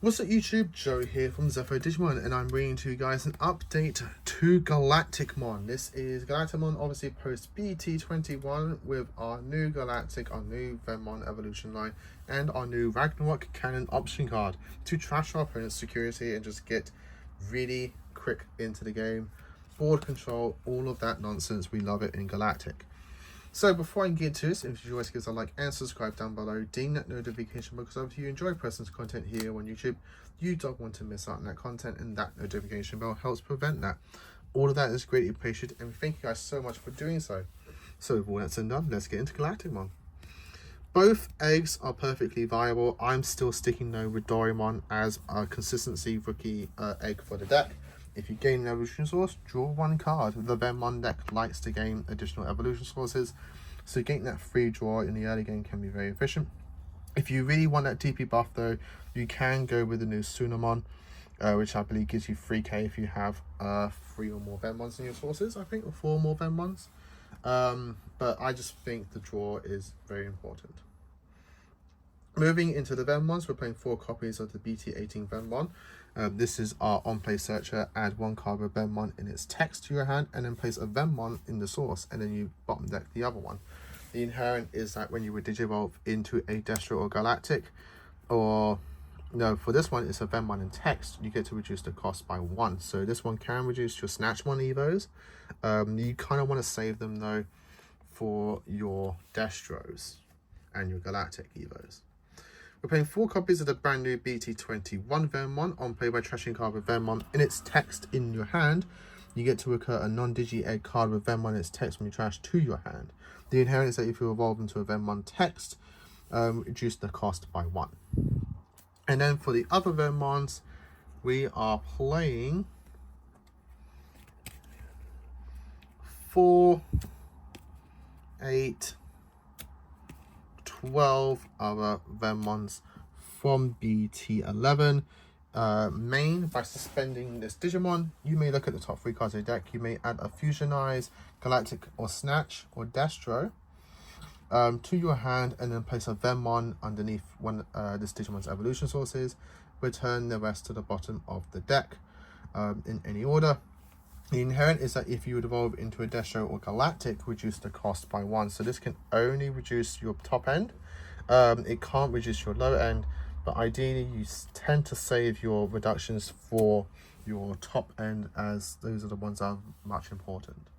What's up YouTube, Joe here from Zephyrwargames, and I'm bringing to you guys an update to Galacticmon. This is Galacticmon obviously post bt21 with our new Galactic, our new Venmon evolution line, and our new Ragnarok cannon option card to trash our opponent's security and just get really quick into the game. Board control, all of that nonsense, we love it in Galactic. So before I get to this, if you guys give us a like and subscribe down below, ding that notification bell, because if you enjoy person's content here on YouTube, you don't want to miss out on that content, and that notification bell helps prevent that. All of that is greatly appreciated, and thank you guys so much for doing so. So with all that said and done, let's get into Galacticmon. Both eggs are perfectly viable. I'm still sticking though with Doraemon as a consistency rookie egg for the deck. If you gain an evolution source, draw one card. The Venmon deck likes to gain additional evolution sources, so getting that free draw in the early game can be very efficient. If you really want that DP buff though, you can go with the new Sunamon, which I believe gives you 3k if you have 3 or more Venmons in your sources, I think, or 4 more Venmons. But I just think the draw is very important. Moving into the Venmons, we're playing 4 copies of the bt18 Venmon. This is our on-play searcher. Add 1 card with Venmon in its text to your hand, and then place a Venmon in the source, and then you bottom deck the other one. The inherent is that when you would digivolve into a Destro or Galactic, or no, for this one it's a Venmon in text, you get to reduce the cost by 1. So this one can reduce your Snatchmon evos. You kind of want to save them though for your Destros and your Galactic evos. We're playing 4 copies of the brand new bt21 Venmon. On play by trashing card with Venmon in its text in your hand, you get to recur a non-digi egg card with Venmon in its text from your trash to your hand. The inherent is that if you evolve into a Venmon text, reduce the cost by 1. And then for the other Venmons, we are playing 4, 8, 12 other Venmons from bt11. Main, by suspending this Digimon, you may look at the top 3 cards of your deck. You may add a Fusionize, Galactic or Snatch or Destro to your hand, and then place a Venmon underneath one this Digimon's evolution sources. Return the rest to the bottom of the deck in any order. The inherent is that if you would evolve into a Destro or Galactic, reduce the cost by 1. So this can only reduce your top end. It can't reduce your low end, but ideally you tend to save your reductions for your top end, as those are the ones that are much important.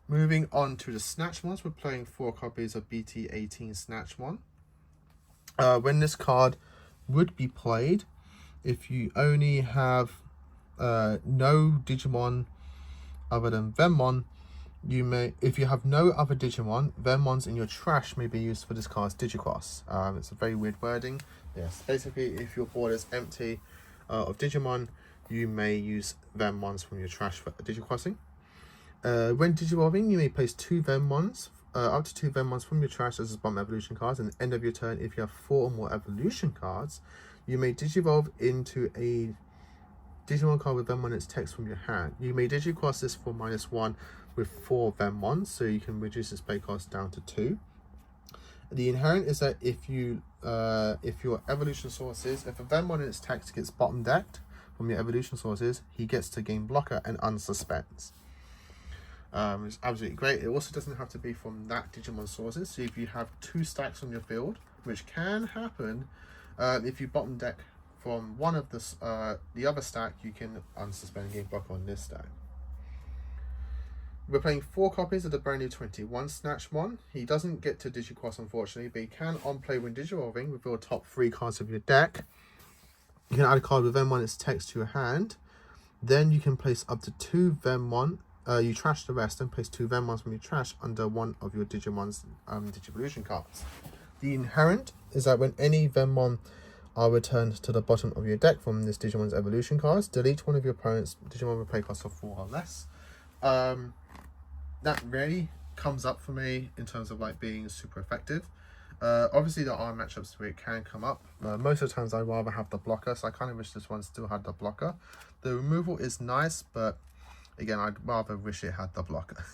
Moving on to the Snatchmons, we're playing 4 copies of bt18 Snatchmon. When this card would be played, if you only have no Digimon other than Venmon, you may, if you have no other Digimon, Venmons in your trash may be used for this card's Digicross. It's a very weird wording. Yes, basically if your board is empty of Digimon, you may use Venmons from your trash for Digicrossing. When Digivolving, you may place 2 Venmons, up to 2 Venmons from your trash as bottom evolution cards, and at the end of your turn, if you have 4 or more evolution cards, you may Digivolve into a Digimon card with Venmon in its text from your hand. You may Digicross this for -1 with 4 Venmons, so you can reduce its play cost down to 2. The inherent is that if you if your evolution sources, if a Venmon in its text gets bottom decked from your evolution sources, he gets to gain blocker and unsuspends. It's absolutely great. It also doesn't have to be from that Digimon sources. So if you have 2 stacks on your field, which can happen, if you bottom deck from one of the other stack, you can unsuspend and gain blocker on this stack. We're playing 4 copies of the brand new 21 Snatchmon. He doesn't get to Digicross unfortunately, but he can on play when Digivolving reveal top 3 cards of your deck. You can add a card with Venmon in its text to your hand. Then you can place up to 2 Venmon. You trash the rest and place 2 Venmons from your trash under one of your Digimon's Digivolution cards. The inherent is that when any Venmon are returned to the bottom of your deck from this Digimon's evolution cards, delete one of your opponent's Digimon with play cost of 4 or less. That really comes up for me in terms of like being super effective. Obviously there are matchups where it can come up. Most of the times I'd rather have the blocker, so I kind of wish this one still had the blocker. The removal is nice, but again, I'd rather wish it had the blocker.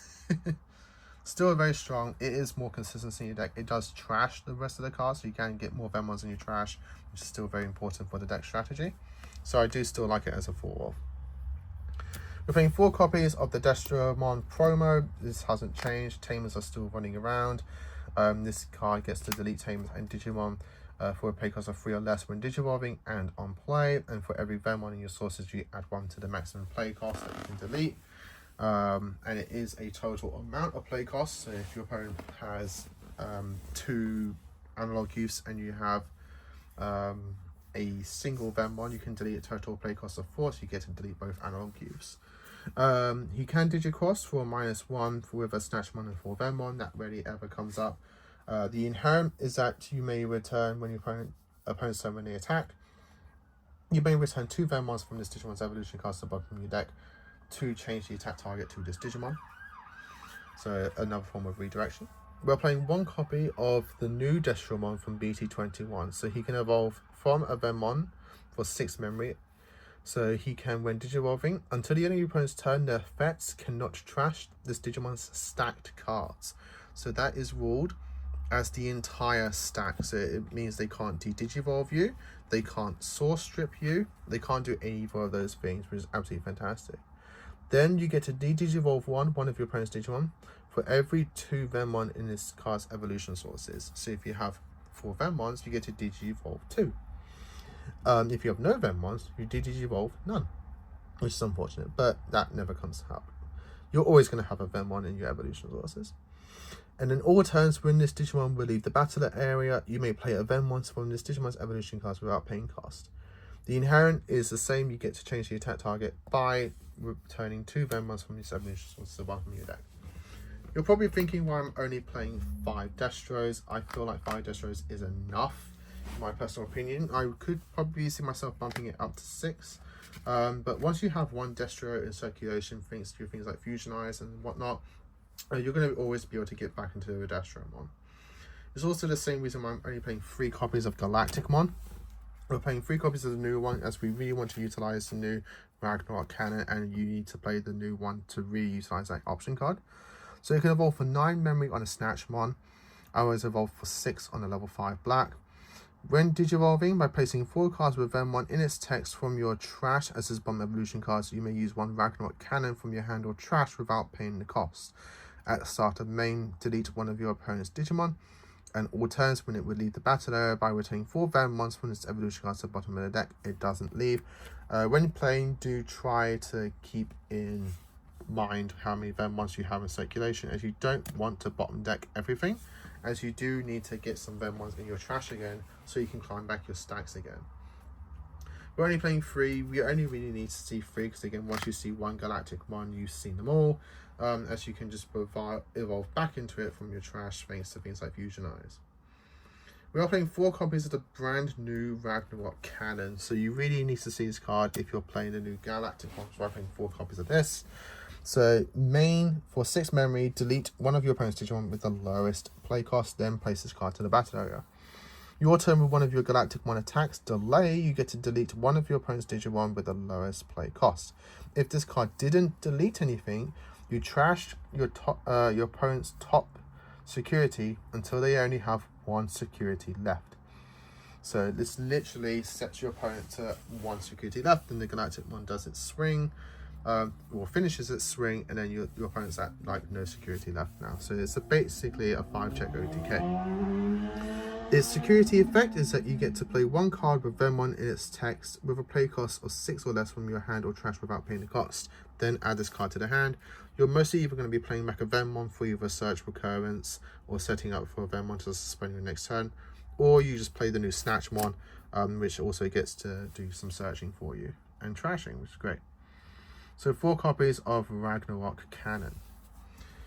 Still very strong. It is more consistency in your deck. It does trash the rest of the cards, so you can get more Venmons in your trash, which is still very important for the deck strategy. So I do still like it as a 4-off. We're playing 4 copies of the Digimon promo. This hasn't changed. Tamers are still running around. This card gets to delete Tamers and Digimon for a play cost of 3 or less when digivolving and on play. And for every Venmon in your sources, you add 1 to the maximum play cost that you can delete. And it is a total amount of play costs. So if your opponent has 2 analog use and you have a single Venmon, you can delete a total play cost of 4, so you get to delete both analog use. You can digicross for a -1 with a Snatchmon and 4 Venmon. That rarely ever comes up. The inherent is that you may return when your opponent's turn when they attack. You may return 2 Venmons from this Digimon's evolution card to the bottom of your deck to change the attack target to this Digimon. So another form of redirection. We're playing 1 copy of the new Destromon from bt21. So he can evolve from a Venmon for 6 memory. So he can, when digivolving, until the end of your opponent's turn, their effects cannot trash this Digimon's stacked cards. So that is ruled as the entire stack. So it means they can't de-digivolve you, they can't source strip you, they can't do either of those things, which is absolutely fantastic. Then you get to de-digivolve one of your opponent's Digimon for every 2 Venmon in this card's evolution sources. So if you have 4 Venmons, you get to digivolve 2. If you have no Venmons, you digivolve none, which is unfortunate, but that never comes up. You're always going to have a Venmon in your evolution sources. And in all turns when this Digimon will leave the battle area, you may play a Venmon from this Digimon's evolution cards without paying cost. The inherent is the same. You get to change the attack target by returning 2 Venmons from this evolution source to the bottom of your deck. You're probably thinking why I'm only playing 5 Destros. I feel like 5 Destros is enough, in my personal opinion. I could probably see myself bumping it up to 6. But once you have 1 Destro in circulation, thanks to things like Fusionize and whatnot, you're going to always be able to get back into the Destromon. It's also the same reason why I'm only playing 3 copies of Galacticmon. We're playing 3 copies of the new one, as we really want to utilize the new Ragnarok cannon, and you need to play the new one to re-utilize that option card. So you can evolve for 9 memory on a Snatchmon. I was evolved for 6 on a level 5 black. When digivolving, by placing 4 cards with Venmon in its text from your trash as his bomb evolution cards, you may use 1 Ragnarok cannon from your hand or trash without paying the cost. At the start of main, delete 1 of your opponent's Digimon, and all turns when it would leave the battle area by returning 4 Venmons from its evolution cards to the bottom of the deck. It doesn't leave. When playing, do try to keep in mind how many Venmons you have in circulation, as you don't want to bottom deck everything, as you do need to get some Venmons in your trash again so you can climb back your stacks again. We're only playing 3. We only really need to see 3 because, again, once you see 1 Galacticmon, you've seen them all, as you can just evolve back into it from your trash thanks to things like Fusionize. We are playing 4 copies of the brand new Ragnarok cannon, so you really need to see this card if you're playing the new Galacticmon. So we're playing 4 copies of this. So main, for 6 memory, delete 1 of your opponent's Digimon with the lowest play cost, then place this card to the battle area. Your turn with 1 of your Galacticmon attacks delay, you get to delete 1 of your opponent's Digimon with the lowest play cost. If this card didn't delete anything, you trashed your opponent's top security until they only have 1 security left. So this literally sets your opponent to 1 security left, and the Galacticmon does its swing, or finishes its swing, and then your opponent's at like no security left now. So it's basically a 5-check OTK. Its security effect is that you get to play 1 card with Venmon in its text with a play cost of 6 or less from your hand or trash without paying the cost. Then add this card to the hand. You're mostly either going to be playing back a Venmon for either search recurrence or setting up for a Venmon to suspend your next turn, or you just play the new Snatchmon, which also gets to do some searching for you and trashing, which is great. So 4 copies of Ragnarok cannon.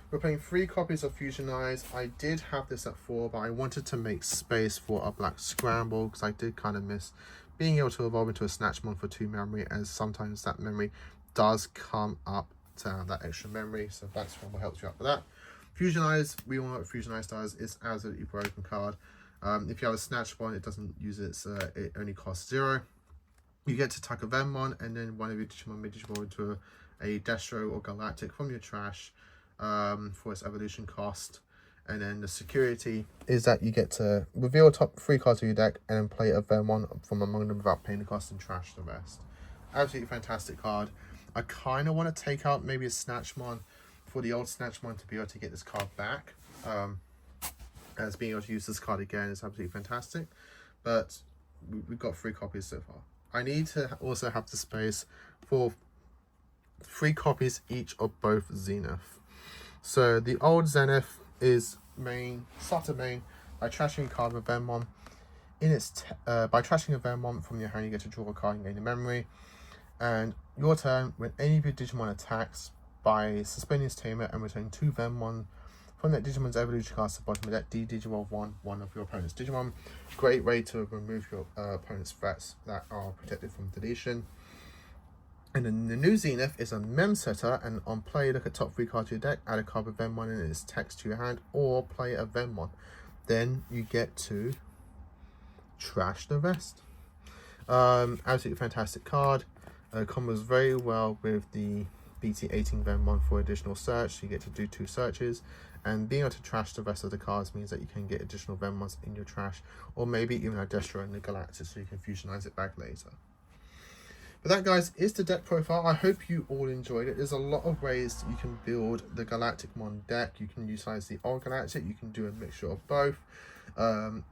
We're playing 3 copies of Fusionize. I did have this at 4, but I wanted to make space for a black scramble because I did kind of miss being able to evolve into a Snatchmon for 2 memory, as sometimes that memory does come up to have that extra memory. So Black Scramble helps you out with that. Fusionize, we all know what Fusionize does. It's absolutely broken card. If you have a Snatchmon, it doesn't use its, it only costs 0. You get to attack a Venmon, and then 1 of your Digimon may digivolve into a Destro or Galactic from your trash. for its evolution cost. And then the security is that you get to reveal top 3 cards of your deck and then play a Vermon from among them without paying the cost and trash the rest. Absolutely fantastic card. I kind of want to take out maybe a Snatchmon for the old Snatchmon to be able to get this card back. As being able to use this card again is absolutely fantastic. But we've got 3 copies so far. I need to also have the space for 3 copies each of both Zenith. So the old Zenith is starter main by trashing a card with Vermon. By trashing a Vermon from your hand, you get to draw a card and gain a memory. And your turn, when any of your Digimon attacks, by suspending its tamer and returning 2 Vermon from that Digimon's evolution card to the bottom of that digimon one of your opponent's Digimon. Great way to remove your opponent's threats that are protected from deletion. And then the new Zenith is a mem setter, and on play, look at top 3 cards of your deck, add a card with Venmon and its text to your hand, or play a Venmon. Then you get to trash the rest. Absolutely fantastic card. Combos very well with the bt21 Venmon for additional search. So you get to do 2 searches, and being able to trash the rest of the cards means that you can get additional Venmons in your trash, or maybe even a Destro in the Galactic so you can fusionize it back later. But that, guys, is the deck profile. I hope you all enjoyed it. There's a lot of ways you can build the Galacticmon deck. You can utilize the old Galactic. You can do a mixture of both.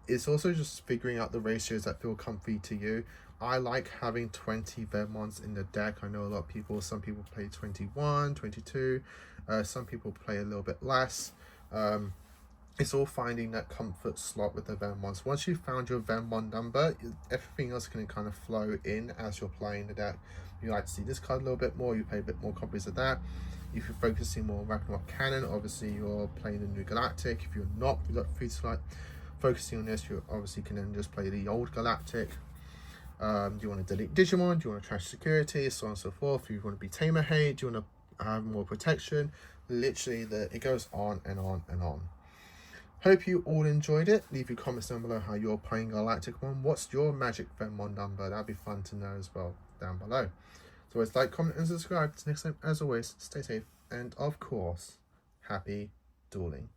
It's also just figuring out the ratios that feel comfy to you. I like having 20 Vermons in the deck. I know a lot of people, some people play 21, 22. Some people play a little bit less. It's all finding that comfort slot with the Venmons. Once you've found your Venmon number, everything else can kind of flow in as you're playing the deck. You like to see this card a little bit more, you play a bit more copies of that. If you're focusing more on Ragnarok Cannon, obviously you're playing the new Galactic. If you're not, you've got free to like focusing on this, you obviously can then just play the old Galactic. Do you want to delete Digimon? Do you want to trash security? So on and so forth. If you want to be tamer hate, do you want to have more protection? Literally, it goes on and on and on. Hope you all enjoyed it. Leave your comments down below how you're playing Galacticmon. What's your magic Venmon number? That'd be fun to know as well down below. So always like, comment, and subscribe. Till next time, as always, stay safe and of course, happy dueling.